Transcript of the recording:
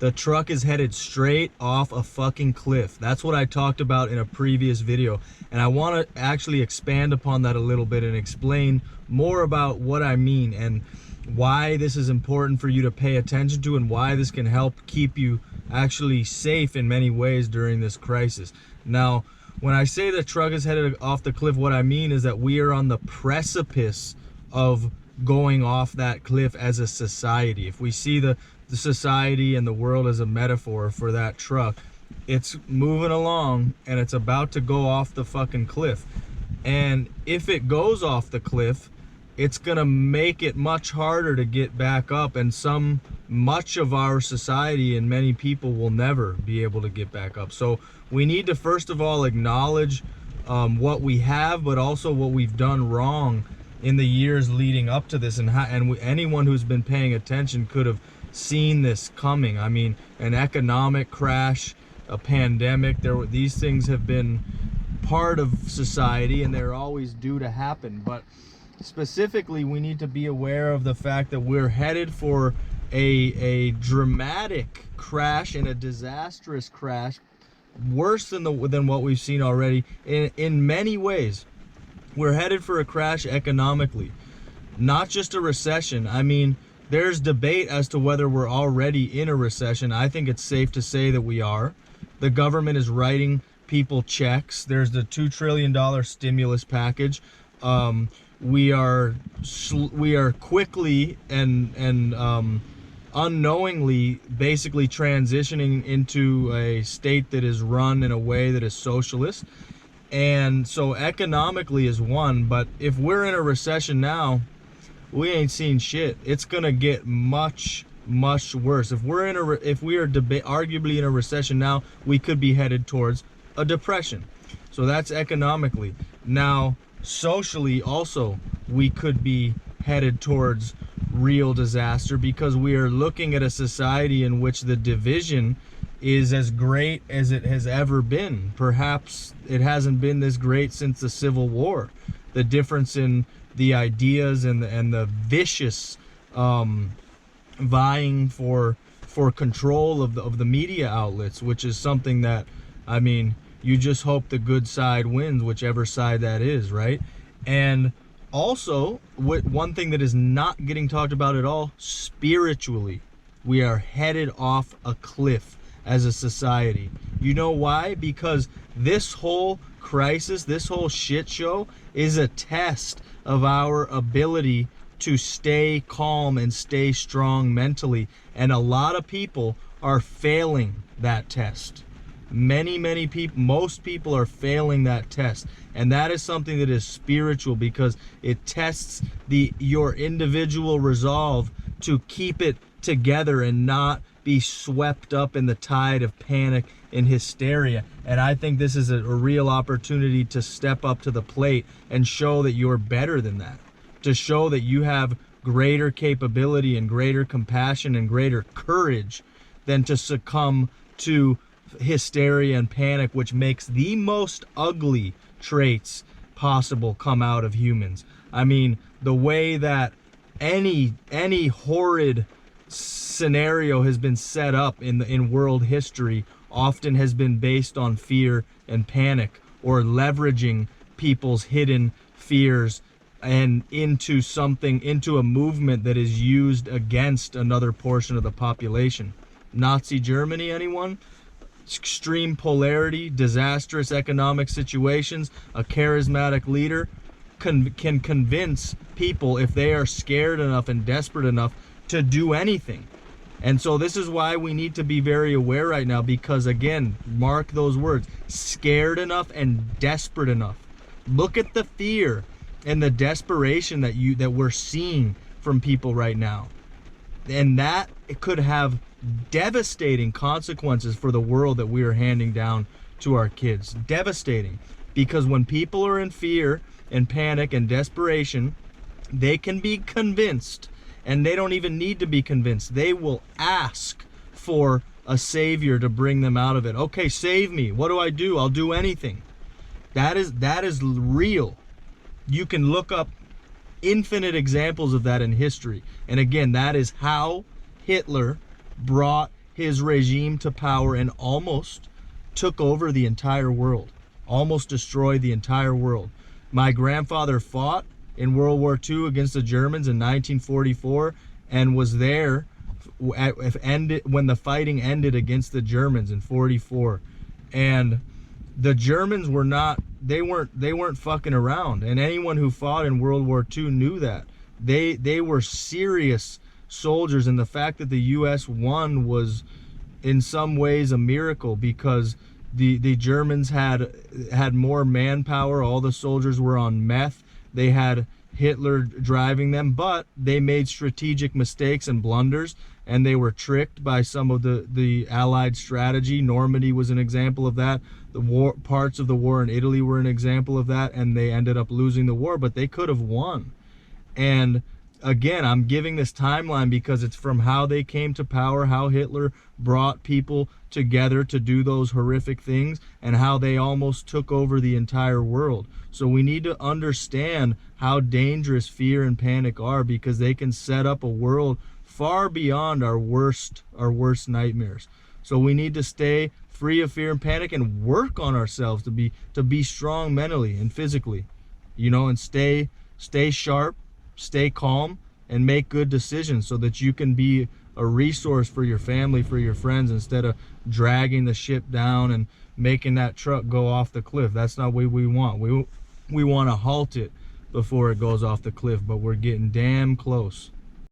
The truck is headed straight off a fucking cliff. That's what I talked about in a previous video. And I want to actually expand upon that a little bit and explain more about what I mean and why this is important for you to pay attention to and why this can help keep you actually safe in many ways during this crisis. Now, when I say the truck is headed off the cliff, what I mean is that we are on the precipice of going off that cliff as a society. If we see the society and the world as a metaphor for that truck, it's moving along and it's about to go off the fucking cliff. And if it goes off the cliff, it's gonna make it much harder to get back up, and much of our society and many people will never be able to get back up. So we need to first of all acknowledge what we have, but also what we've done wrong in the years leading up to this, and anyone who's been paying attention could have seen this coming. I mean, an economic crash, a pandemic, these things have been part of society and they're always due to happen. But specifically, we need to be aware of the fact that we're headed for a dramatic crash and a disastrous crash, worse than what we've seen already in many ways. We're headed for a crash economically, not just a recession. I mean, there's debate as to whether we're already in a recession. I think it's safe to say that we are. The government is writing people checks. There's the $2 trillion stimulus package. We are quickly and unknowingly basically transitioning into a state that is run in a way that is socialist. And so economically is one, but if we're in a recession now, we ain't seen shit. It's gonna get much worse. If we are arguably in a recession now, we could be headed towards a depression. So that's economically. Now, socially also, we could be headed towards real disaster, because we are looking at a society in which the division is as great as it has ever been. Perhaps it hasn't been this great since the Civil War. The difference in the ideas and the vicious vying for control of the media outlets, which is something that, I mean, you just hope the good side wins, whichever side that is, right? And also, one thing that is not getting talked about at all, spiritually, we are headed off a cliff as a society. You know why? Because this whole crisis, this whole shit show is a test of our ability to stay calm and stay strong mentally. And a lot of people are failing that test. Many people, most people are failing that test. And that is something that is spiritual, because it tests your individual resolve to keep it together and not be swept up in the tide of panic and hysteria. And I think this is a real opportunity to step up to the plate and show that you're better than that, to show that you have greater capability and greater compassion and greater courage than to succumb to hysteria and panic, which makes the most ugly traits possible come out of humans. I mean, the way that any horrid scenario has been set up in world history often has been based on fear and panic, or leveraging people's hidden fears and into a movement that is used against another portion of the population. Nazi Germany, anyone? Extreme polarity, disastrous economic situations, a charismatic leader can convince people, if they are scared enough and desperate enough, to do anything. And so this is why we need to be very aware right now, because again, mark those words, scared enough and desperate enough. Look at the fear and the desperation that we're seeing from people right now. And that it could have devastating consequences for the world that we are handing down to our kids. Devastating. Because when people are in fear and panic and desperation, they can be convinced, and they don't even need to be convinced. They will ask for a savior to bring them out of it. Okay, save me. What do? I'll do anything. That is real. You can look up infinite examples of that in history. And again, that is how Hitler brought his regime to power and almost took over the entire world, almost destroyed the entire world. My grandfather fought in World War II against the Germans in 1944 and was there when the fighting ended against the Germans in 44. And the Germans were not, they weren't fucking around. And anyone who fought in World War II knew that. They were serious soldiers, and the fact that the US won was in some ways a miracle, because the Germans had more manpower. All the soldiers were on meth. They had Hitler driving them, but they made strategic mistakes and blunders, and they were tricked by some of the Allied strategy. Normandy was an example of that. The parts of the war in Italy were an example of that, and they ended up losing the war, but they could have won. And again, I'm giving this timeline because it's from how they came to power, how Hitler brought people together to do those horrific things, and how they almost took over the entire world. So we need to understand how dangerous fear and panic are, because they can set up a world far beyond our worst nightmares. So we need to stay free of fear and panic and work on ourselves to be strong mentally and physically, and stay sharp, stay calm, and make good decisions so that you can be a resource for your family, for your friends, instead of dragging the ship down and making that truck go off the cliff. That's not what we want. We want to halt it before it goes off the cliff, but we're getting damn close.